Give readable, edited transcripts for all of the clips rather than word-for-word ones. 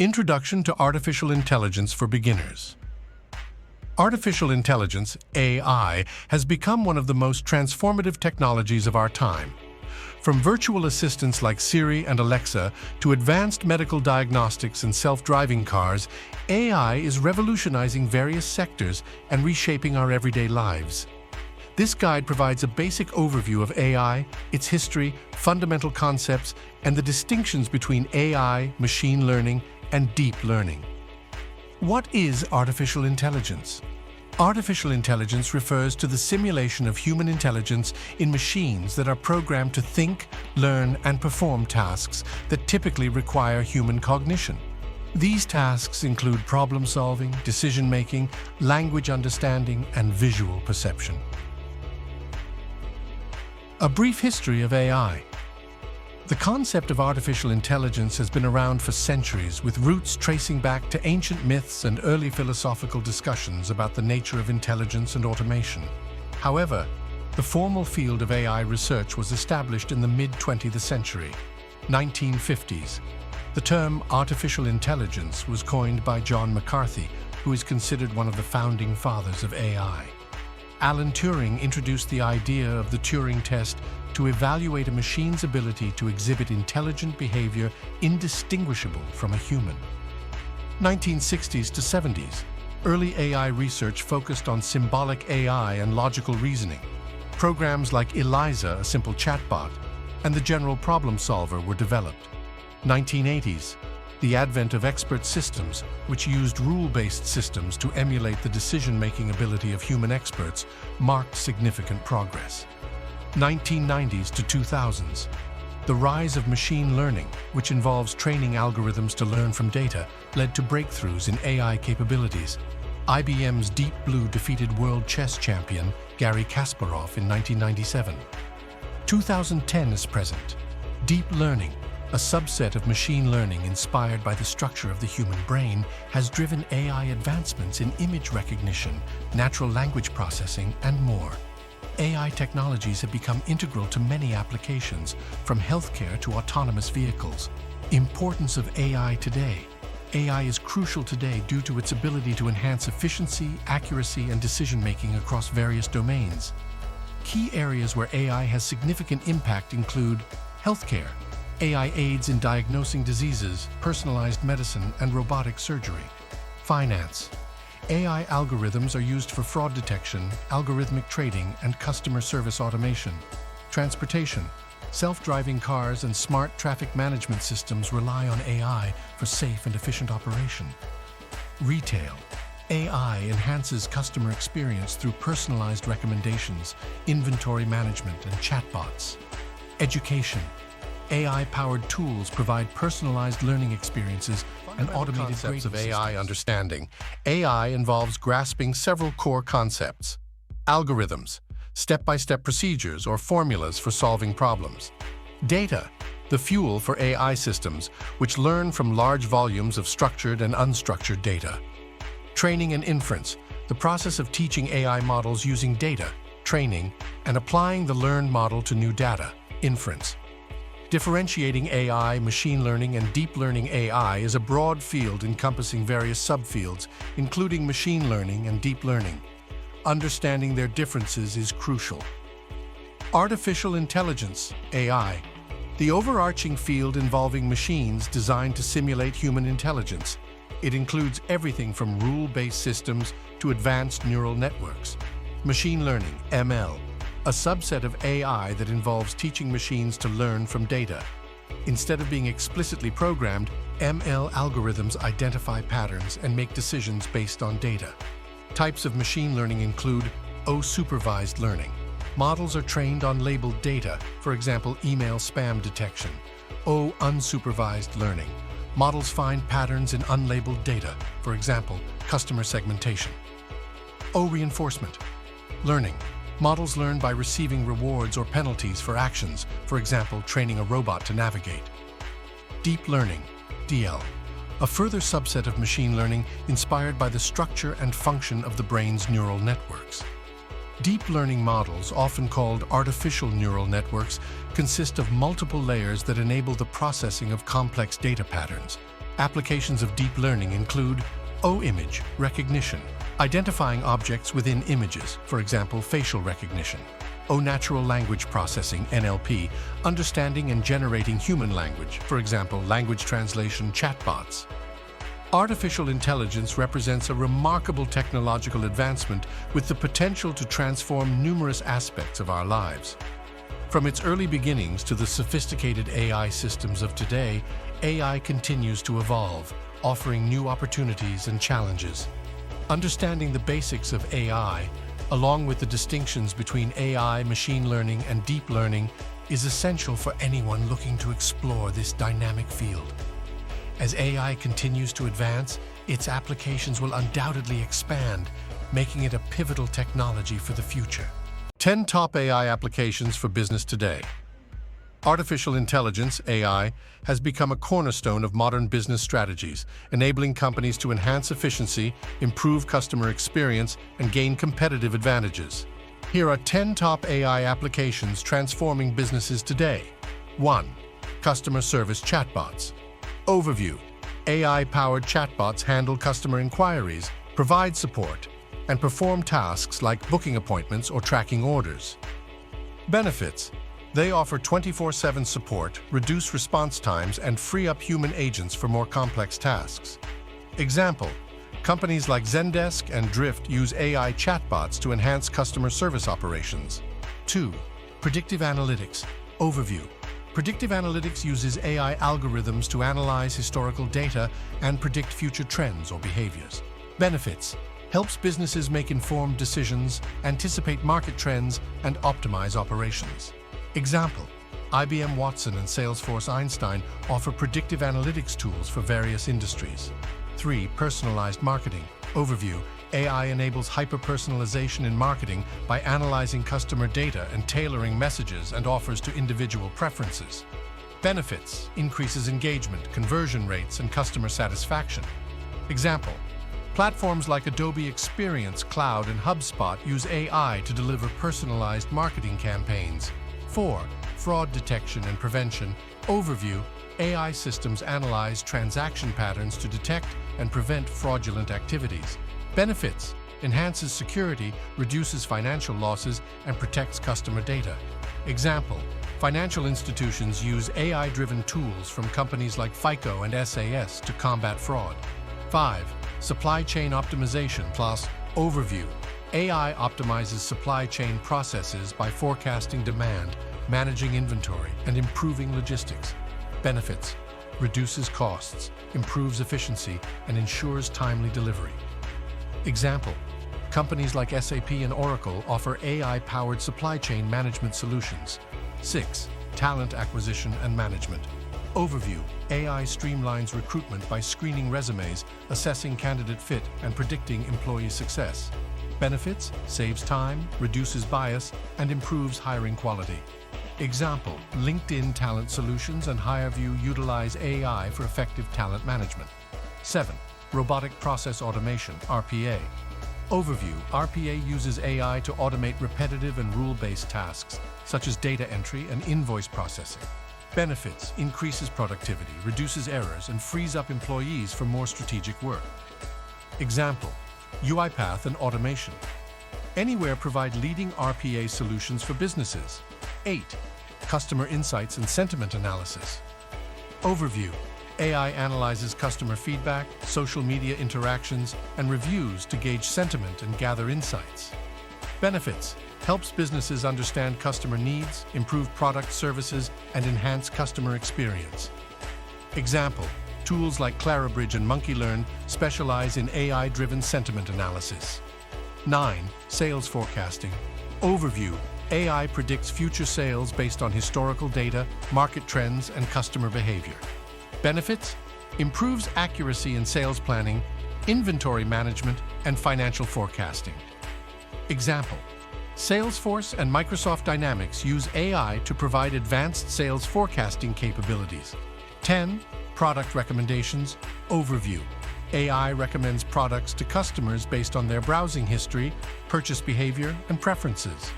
Introduction to Artificial Intelligence for Beginners. Artificial intelligence, AI, has become one of the most transformative technologies of our time. From virtual assistants like Siri and Alexa to advanced medical diagnostics and self-driving cars, AI is revolutionizing various sectors and reshaping our everyday lives. This guide provides a basic overview of AI, its history, fundamental concepts, and the distinctions between AI, machine learning, and deep learning. What is artificial intelligence? Artificial intelligence refers to the simulation of human intelligence in machines that are programmed to think, learn, and perform tasks that typically require human cognition. These tasks include problem-solving, decision-making, language understanding, and visual perception. A brief history of AI. The concept of artificial intelligence has been around for centuries, with roots tracing back to ancient myths and early philosophical discussions about the nature of intelligence and automation. However, the formal field of AI research was established in the mid-20th century, 1950s. The term artificial intelligence was coined by John McCarthy, who is considered one of the founding fathers of AI. Alan Turing introduced the idea of the Turing test to evaluate a machine's ability to exhibit intelligent behavior indistinguishable from a human. 1960s to 70s, early AI research focused on symbolic AI and logical reasoning. Programs like ELIZA, a simple chatbot, and the general problem solver were developed. 1980s, the advent of expert systems, which used rule-based systems to emulate the decision-making ability of human experts, marked significant progress. 1990s to 2000s, the rise of machine learning, which involves training algorithms to learn from data, led to breakthroughs in AI capabilities. IBM's Deep Blue defeated world chess champion Garry Kasparov in 1997. 2010 is present. Deep learning, a subset of machine learning inspired by the structure of the human brain, has driven AI advancements in image recognition, natural language processing, and more. AI technologies have become integral to many applications, from healthcare to autonomous vehicles. Importance of AI today. AI is crucial today due to its ability to enhance efficiency, accuracy, and decision-making across various domains. Key areas where AI has significant impact include healthcare. AI aids in diagnosing diseases, personalized medicine, and robotic surgery. Finance. AI algorithms are used for fraud detection, algorithmic trading, and customer service automation. Transportation. Self-driving cars and smart traffic management systems rely on AI for safe and efficient operation. Retail. AI enhances customer experience through personalized recommendations, inventory management, and chatbots. Education. AI-powered tools provide personalized learning experiences and automated concepts of AI understanding. AI involves grasping several core concepts. Algorithms, step-by-step procedures or formulas for solving problems. Data, the fuel for AI systems, which learn from large volumes of structured and unstructured data. Training and inference, the process of teaching AI models using data, training, and applying the learned model to new data, inference. Differentiating AI, machine learning, and deep learning AI is a broad field encompassing various subfields, including machine learning and deep learning. Understanding their differences is crucial. Artificial intelligence, AI, the overarching field involving machines designed to simulate human intelligence. It includes everything from rule-based systems to advanced neural networks. Machine learning, ML, a subset of AI that involves teaching machines to learn from data. Instead of being explicitly programmed, ML algorithms identify patterns and make decisions based on data. Types of machine learning include O-supervised learning. Models are trained on labeled data, for example, email spam detection. O-unsupervised learning. Models find patterns in unlabeled data, for example, customer segmentation. O-reinforcement learning. Models learn by receiving rewards or penalties for actions, for example, training a robot to navigate. Deep learning, DL, a further subset of machine learning inspired by the structure and function of the brain's neural networks. Deep learning models, often called artificial neural networks, consist of multiple layers that enable the processing of complex data patterns. Applications of deep learning include O-image recognition, identifying objects within images, for example, facial recognition. O-natural language processing, NLP, understanding and generating human language, for example, language translation chatbots. Artificial intelligence represents a remarkable technological advancement with the potential to transform numerous aspects of our lives. From its early beginnings to the sophisticated AI systems of today, AI continues to evolve, offering new opportunities and challenges. Understanding the basics of AI, along with the distinctions between AI, machine learning, and deep learning, is essential for anyone looking to explore this dynamic field. As AI continues to advance, its applications will undoubtedly expand, making it a pivotal technology for the future. 10 top AI applications for business today. Artificial intelligence, AI, has become a cornerstone of modern business strategies, enabling companies to enhance efficiency, improve customer experience, and gain competitive advantages. Here are 10 top AI applications transforming businesses today. 1. Customer service chatbots. Overview. AI-powered chatbots handle customer inquiries, provide support, and perform tasks like booking appointments or tracking orders. Benefits. They offer 24/7 support, reduce response times, and free up human agents for more complex tasks. Example: companies like Zendesk and Drift use AI chatbots to enhance customer service operations. 2. Predictive analytics. Overview. Predictive analytics uses AI algorithms to analyze historical data and predict future trends or behaviors. Benefits. Helps businesses make informed decisions, anticipate market trends, and optimize operations. Example: IBM Watson and Salesforce Einstein offer predictive analytics tools for various industries. 3. Personalized marketing. Overview. AI enables hyper-personalization in marketing by analyzing customer data and tailoring messages and offers to individual preferences. Benefits. Increases engagement, conversion rates, and customer satisfaction. Example: platforms like Adobe Experience Cloud and HubSpot use AI to deliver personalized marketing campaigns. 4. Fraud detection and prevention. Overview. AI systems analyze transaction patterns to detect and prevent fraudulent activities. Benefits. Enhances security, reduces financial losses, and protects customer data. Example: financial institutions use AI-driven tools from companies like FICO and SAS to combat fraud. 5. Supply chain optimization plus. Overview. AI optimizes supply chain processes by forecasting demand, managing inventory, and improving logistics. Benefits. Reduces costs, improves efficiency, and ensures timely delivery. Example: companies like SAP and Oracle offer AI-powered supply chain management solutions. 6. Talent acquisition and management. Overview. AI streamlines recruitment by screening resumes, assessing candidate fit, and predicting employee success. Benefits: saves time, reduces bias, and improves hiring quality. Example: LinkedIn Talent Solutions and HireVue utilize AI for effective talent management. 7. Robotic process automation, RPA. Overview. RPA uses AI to automate repetitive and rule-based tasks, such as data entry and invoice processing. Benefits: increases productivity, reduces errors, and frees up employees for more strategic work. Example: UiPath and automation. Anywhere provide leading RPA solutions for businesses. 8. Customer insights and sentiment analysis. Overview. AI analyzes customer feedback, social media interactions, and reviews to gauge sentiment and gather insights. Benefits: helps businesses understand customer needs, improve product services, and enhance customer experience. Example: tools like Clarabridge and Monkeylearn specialize in AI-driven sentiment analysis. 9. Sales forecasting. Overview. AI predicts future sales based on historical data, market trends, and customer behavior. Benefits: improves accuracy in sales planning, inventory management, and financial forecasting. Example: Salesforce and Microsoft Dynamics use AI to provide advanced sales forecasting capabilities. 10. Product recommendations. Overview. AI recommends products to customers based on their browsing history, purchase behavior, and preferences.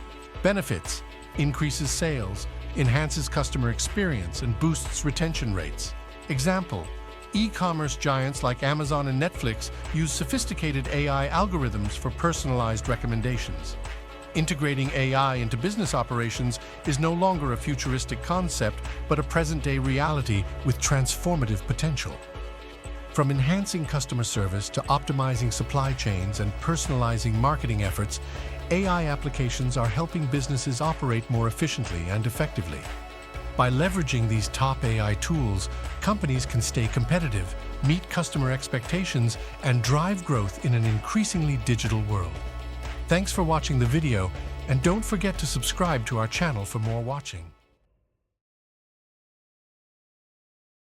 Benefits: increases sales, enhances customer experience, and boosts retention rates. Example: E-commerce giants like Amazon and Netflix use sophisticated AI algorithms for personalized recommendations. Integrating AI into business operations is no longer a futuristic concept, but a present-day reality with transformative potential. From enhancing customer service to optimizing supply chains and personalizing marketing efforts, AI applications are helping businesses operate more efficiently and effectively. By leveraging these top AI tools, companies can stay competitive, meet customer expectations, and drive growth in an increasingly digital world. Thanks for watching the video, and don't forget to subscribe to our channel for more watching.